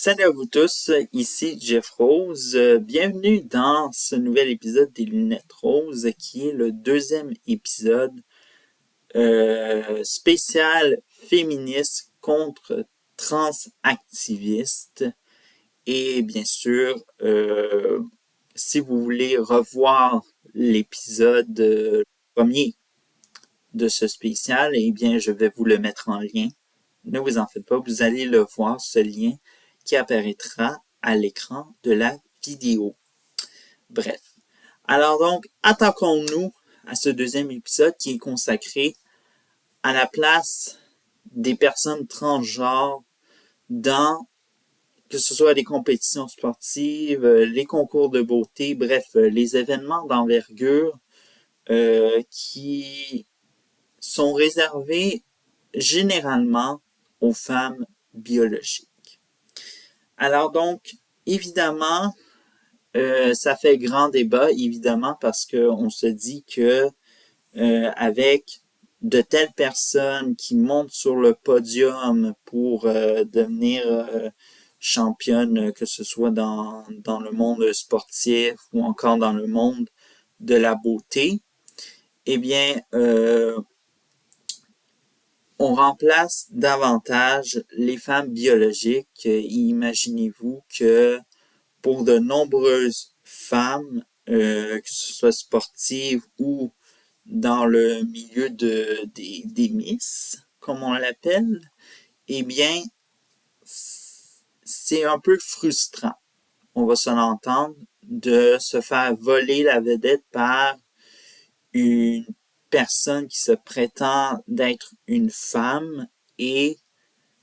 Salut à vous tous, ici Jeff Rose. Bienvenue dans ce nouvel épisode des Lunettes Roses qui est le deuxième épisode spécial féministe contre transactivistes. Et bien sûr, si vous voulez revoir l'épisode premier de ce spécial, eh bien je vais vous le mettre en lien. Ne vous en faites pas, vous allez le voir, ce lien qui apparaîtra à l'écran de la vidéo. Bref. Alors donc, attaquons-nous à ce deuxième épisode qui est consacré à la place des personnes transgenres dans, que ce soit les compétitions sportives, les concours de beauté, bref, les événements d'envergure qui sont réservés généralement aux femmes biologiques. Alors donc, évidemment, ça fait grand débat, évidemment, parce qu'on se dit que avec de telles personnes qui montent sur le podium pour devenir championne, que ce soit dans le monde sportif ou encore dans le monde de la beauté, eh bien, on remplace davantage les femmes biologiques. Imaginez-vous que pour de nombreuses femmes, que ce soit sportives ou dans le milieu des Miss, comme on l'appelle, eh bien, c'est un peu frustrant, on va se l'entendre, de se faire voler la vedette par une personne qui se prétend d'être une femme et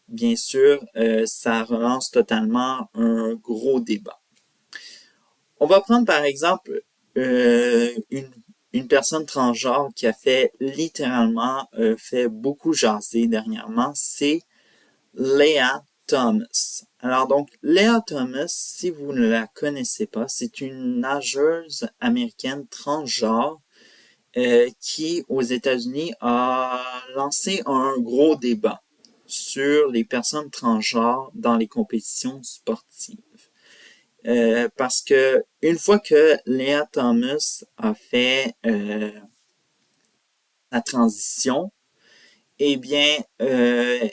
bien sûr, ça relance totalement un gros débat. On va prendre par exemple une personne transgenre qui a fait littéralement fait beaucoup jaser dernièrement, c'est Leah Thomas. Alors donc, Leah Thomas, si vous ne la connaissez pas, c'est une nageuse américaine transgenre qui, aux États-Unis, a lancé un gros débat sur les personnes transgenres dans les compétitions sportives. Parce que une fois que Leah Thomas a fait la transition, eh bien, elle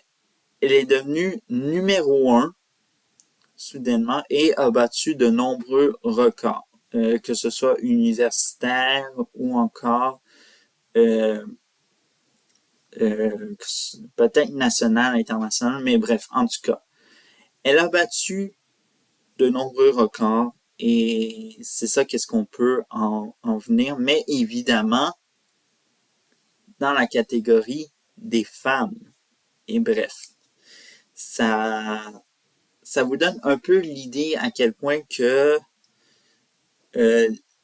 est devenue numéro 1 soudainement et a battu de nombreux records, que ce soit universitaire ou encore peut-être national, international, mais bref, en tout cas. Elle a battu de nombreux records et c'est ça qu'est-ce qu'on peut en venir, mais évidemment, dans la catégorie des femmes. Et bref, ça vous donne un peu l'idée à quel point que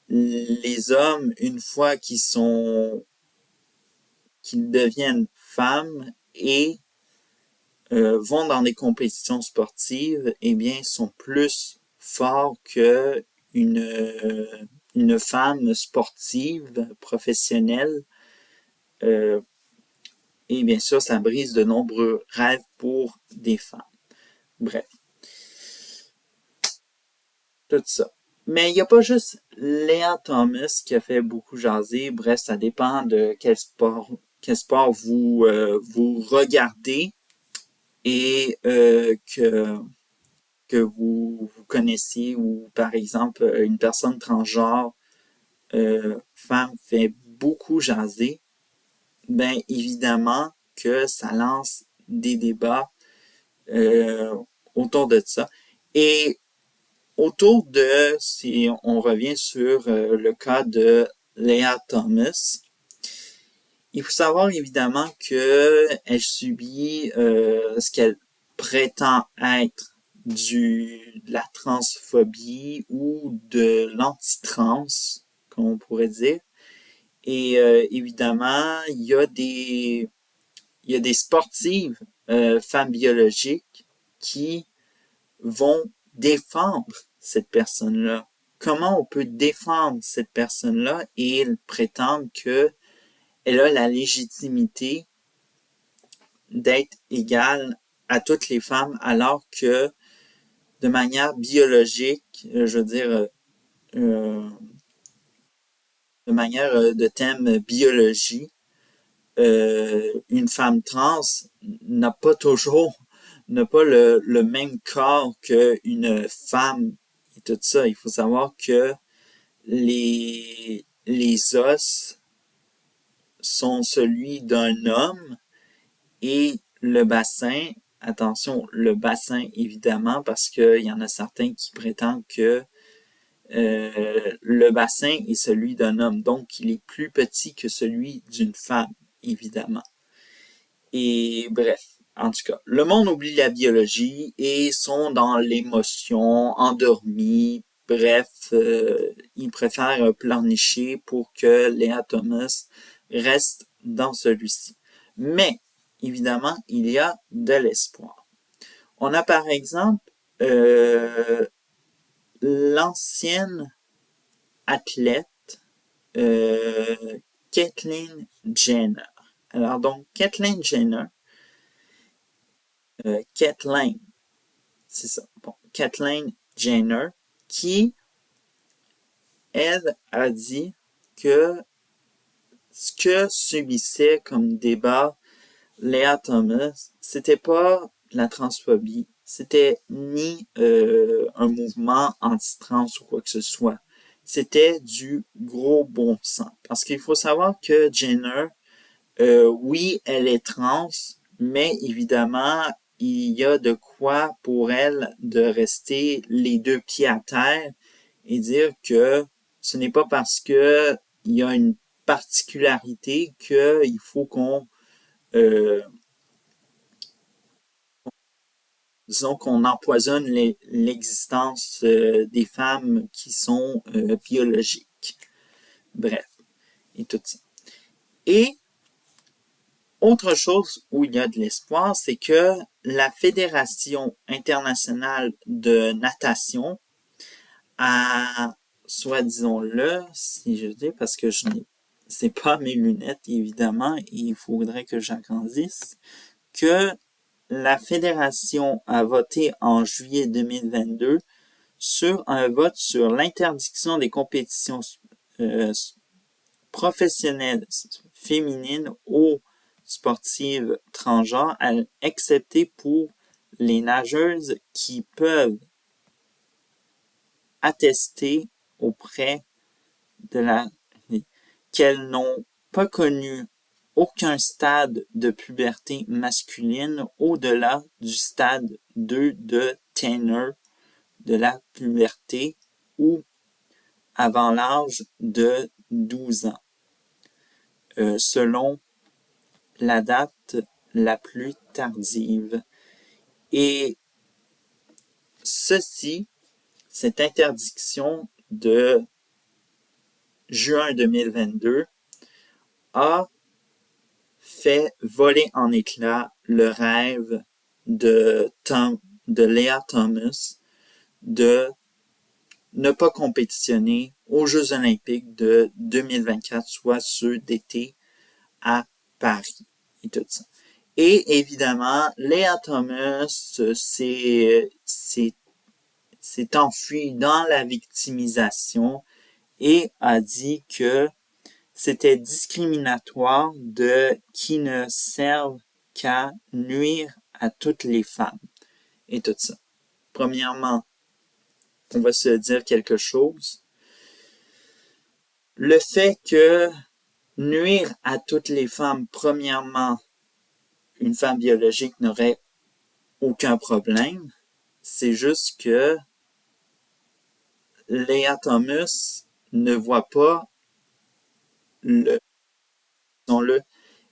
les hommes, une fois qu'ils deviennent femmes et vont dans des compétitions sportives, eh bien, sont plus forts que une femme sportive professionnelle. Et bien sûr, ça brise de nombreux rêves pour des femmes. Bref. Tout ça. Mais il n'y a pas juste Leah Thomas qui a fait beaucoup jaser. Bref, ça dépend de quel sport vous regardez et que vous connaissiez, ou par exemple une personne transgenre femme fait beaucoup jaser. Ben évidemment que ça lance des débats autour de ça. Et autour de, si on revient sur le cas de Leah Thomas, il faut savoir évidemment qu'elle subit ce qu'elle prétend être de la transphobie ou de l'antitrans, comme on pourrait dire. Et évidemment, il y a des sportives femmes biologiques qui vont défendre cette personne-là. Comment on peut défendre cette personne-là et prétendre qu'elle a la légitimité d'être égale à toutes les femmes alors que de manière biologique, je veux dire, de manière de thème biologie, une femme trans n'a pas toujours, n'a pas le même corps qu'une femme et tout ça. Il faut savoir que les os sont celui d'un homme et le bassin, attention, le bassin évidemment, parce qu'il y en a certains qui prétendent que le bassin est celui d'un homme, donc il est plus petit que celui d'une femme, évidemment. Et bref, en tout cas, le monde oublie la biologie et sont dans l'émotion, endormis. Bref, ils préfèrent pleurnicher pour que Léa Thomas reste dans celui-ci. Mais, évidemment, il y a de l'espoir. On a par exemple l'ancienne athlète Caitlyn Jenner. Alors donc, Caitlyn Jenner, Caitlyn, c'est ça, bon, Caitlyn Jenner, qui, elle, a dit que ce que subissait comme débat Léa Thomas, c'était pas la transphobie, c'était ni un mouvement anti-trans ou quoi que ce soit. C'était du gros bon sens. Parce qu'il faut savoir que Jenner, oui, elle est trans, mais évidemment, il y a de quoi pour elle de rester les deux pieds à terre et dire que ce n'est pas parce que il y a une particularité qu'il faut qu'on euh, disons qu'on empoisonne l'existence des femmes qui sont biologiques. Bref, et tout ça. Et autre chose où il y a de l'espoir, c'est que la Fédération internationale de natation a, soit disons-le, si je dis, parce que je n'ai, c'est pas mes lunettes évidemment, et il faudrait que j'agrandisse, que la Fédération a voté en juillet 2022 sur un vote sur l'interdiction des compétitions professionnelles féminines aux sportives transgenres, excepté pour les nageuses qui peuvent attester auprès de la qu'elles n'ont pas connu aucun stade de puberté masculine au-delà du stade 2 de Tanner de la puberté ou avant l'âge de 12 ans, selon la date la plus tardive. Et cette interdiction de juin 2022 a fait voler en éclats le rêve de Léa Thomas de ne pas compétitionner aux Jeux olympiques de 2024, soit ceux d'été à Paris et tout ça. Et évidemment, Léa Thomas s'est enfuie dans la victimisation et a dit que c'était discriminatoire de qui ne servent qu'à nuire à toutes les femmes et tout ça. Premièrement, on va se dire quelque chose. Le fait que nuire à toutes les femmes, premièrement, une femme biologique n'aurait aucun problème. C'est juste que Léa Thomas ne voit pas le,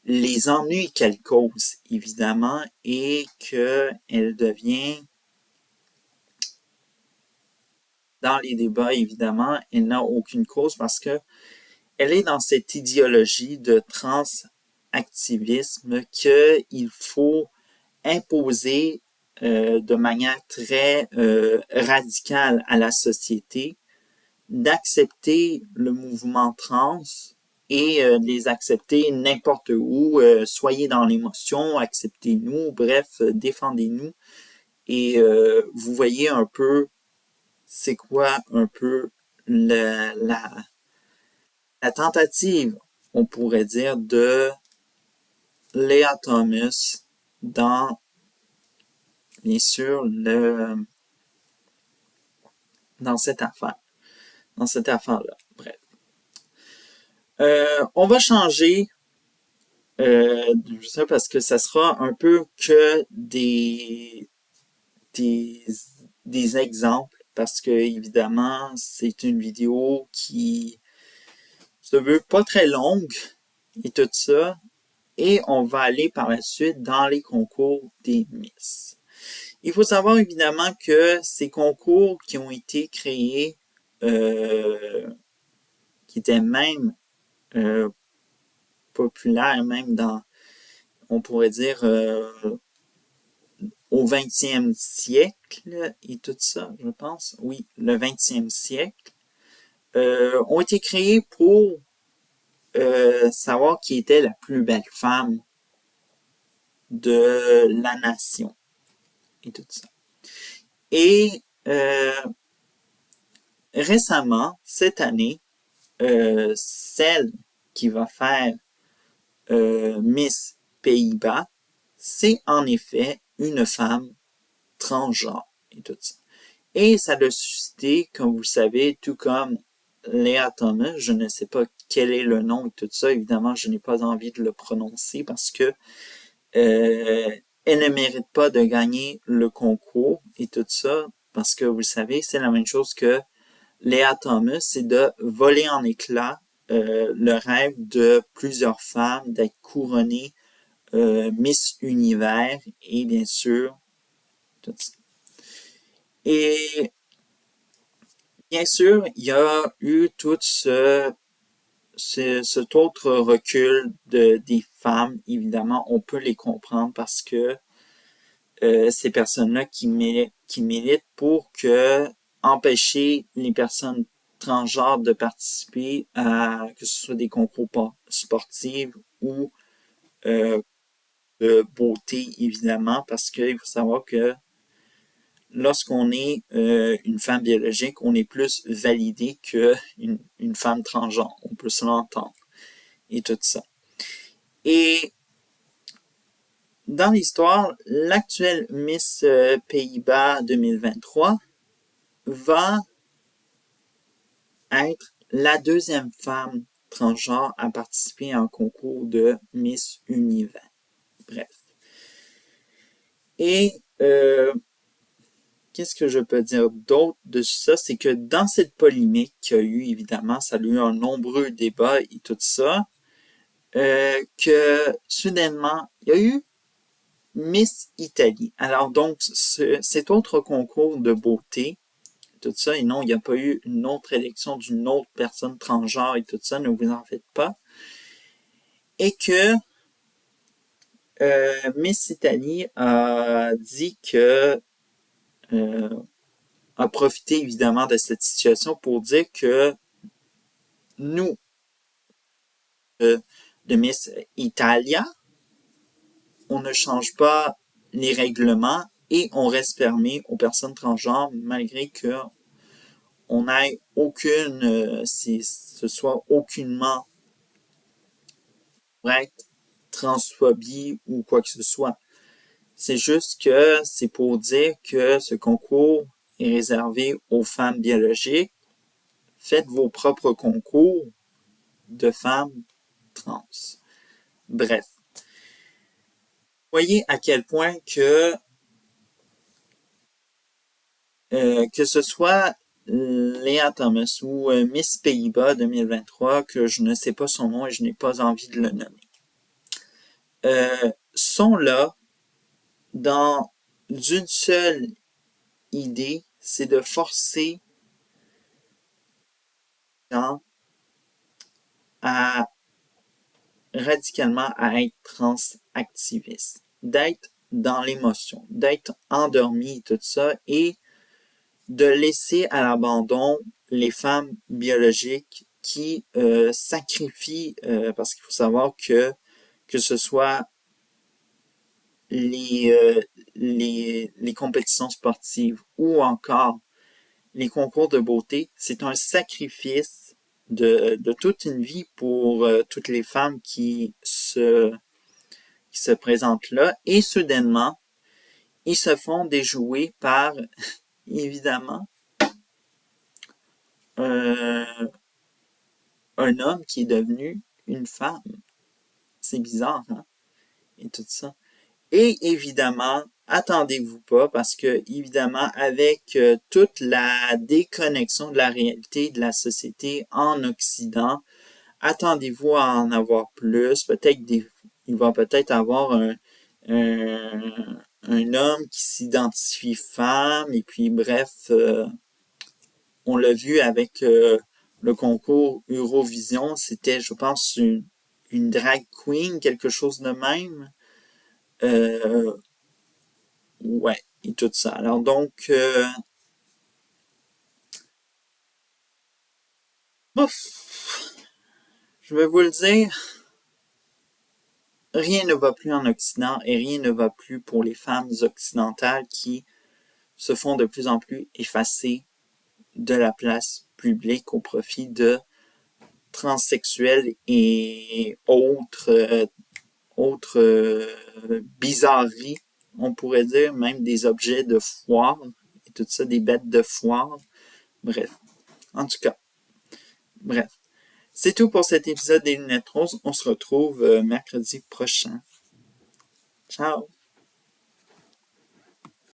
les ennuis qu'elle cause, évidemment, et qu'elle devient, dans les débats, évidemment, elle n'a aucune cause parce que elle est dans cette idéologie de transactivisme qu'il faut imposer de manière très radicale à la société, d'accepter le mouvement trans et les accepter n'importe où, soyez dans l'émotion, acceptez-nous, bref, défendez-nous. Et vous voyez un peu c'est quoi un peu la tentative, on pourrait dire, de Lea Thomas dans, bien sûr, dans cette affaire. Dans cette affaire-là. Bref. On va changer ça parce que ça sera un peu que des, des exemples parce que évidemment c'est une vidéo qui se veut pas très longue et tout ça et on va aller par la suite dans les concours des Miss. Il faut savoir évidemment que ces concours qui ont été créés qui étaient même populaires même dans on pourrait dire au 20e siècle et tout ça, je pense. Oui, le 20e siècle. Ont été créés pour savoir qui était la plus belle femme de la nation et tout ça. Et récemment, cette année, celle qui va faire Miss Pays-Bas, c'est en effet une femme transgenre et tout ça. Et ça a suscité, comme vous le savez, tout comme Lea Thomas, je ne sais pas quel est le nom et tout ça, évidemment, je n'ai pas envie de le prononcer parce que elle ne mérite pas de gagner le concours et tout ça, parce que vous le savez, c'est la même chose que Lea Thomas, c'est de voler en éclats le rêve de plusieurs femmes d'être couronnées Miss Univers et bien sûr tout ça. Et bien sûr, il y a eu tout cet autre recul des femmes. Évidemment, on peut les comprendre parce que ces personnes-là qui militent pour empêcher les personnes transgenres de participer à que ce soit des concours sportifs ou de beauté, évidemment, parce qu'il faut savoir que lorsqu'on est une femme biologique, on est plus validé qu'une femme transgenre. On peut se l'entendre. Et tout ça. Et dans l'histoire, l'actuelle Miss Pays-Bas 2023 va être la deuxième femme transgenre à participer à un concours de Miss Univers. Bref. Et qu'est-ce que je peux dire d'autre de ça? C'est que dans cette polémique qu'il y a eu, évidemment, ça a eu un nombreux débat et tout ça, que soudainement, il y a eu Miss Italie. Alors donc, cet autre concours de beauté, tout ça, et non, il n'y a pas eu une autre élection d'une autre personne transgenre et tout ça, ne vous en faites pas, et que Miss Italie a dit que a profité évidemment de cette situation pour dire que nous, de Miss Italia, on ne change pas les règlements et on reste fermé aux personnes transgenres malgré que on n'ait aucune, si ce soit aucunement transphobie ou quoi que ce soit. C'est juste que c'est pour dire que ce concours est réservé aux femmes biologiques. Faites vos propres concours de femmes trans. Bref. Voyez à quel point que ce soit Lea Thomas ou Miss Pays-Bas 2023, que je ne sais pas son nom et je n'ai pas envie de le nommer, sont là dans une seule idée, c'est de forcer les gens à radicalement à être transactiviste, d'être dans l'émotion, d'être endormi et tout ça, et de laisser à l'abandon les femmes biologiques qui sacrifient, parce qu'il faut savoir que ce soit les compétitions sportives ou encore les concours de beauté, c'est un sacrifice de toute une vie pour toutes les femmes qui se présentent là. Et soudainement, ils se font déjouer par, évidemment, euh, un homme qui est devenu une femme. C'est bizarre, hein? Et tout ça. Et évidemment, attendez-vous pas parce que, évidemment, avec toute la déconnexion de la réalité de la société en Occident, attendez-vous à en avoir plus. Il va peut-être avoir un homme qui s'identifie femme et puis bref, on l'a vu avec le concours Eurovision, c'était, je pense, une drag queen, quelque chose de même. Euh, ouais, et tout ça. Alors donc, ouf, je vais vous le dire, rien ne va plus en Occident et rien ne va plus pour les femmes occidentales qui se font de plus en plus effacer de la place publique au profit de transsexuels et autres bizarreries, on pourrait dire, même des objets de foire et tout ça, des bêtes de foire. Bref, en tout cas, bref. C'est tout pour cet épisode des Lunettes Roses. On se retrouve mercredi prochain. Ciao!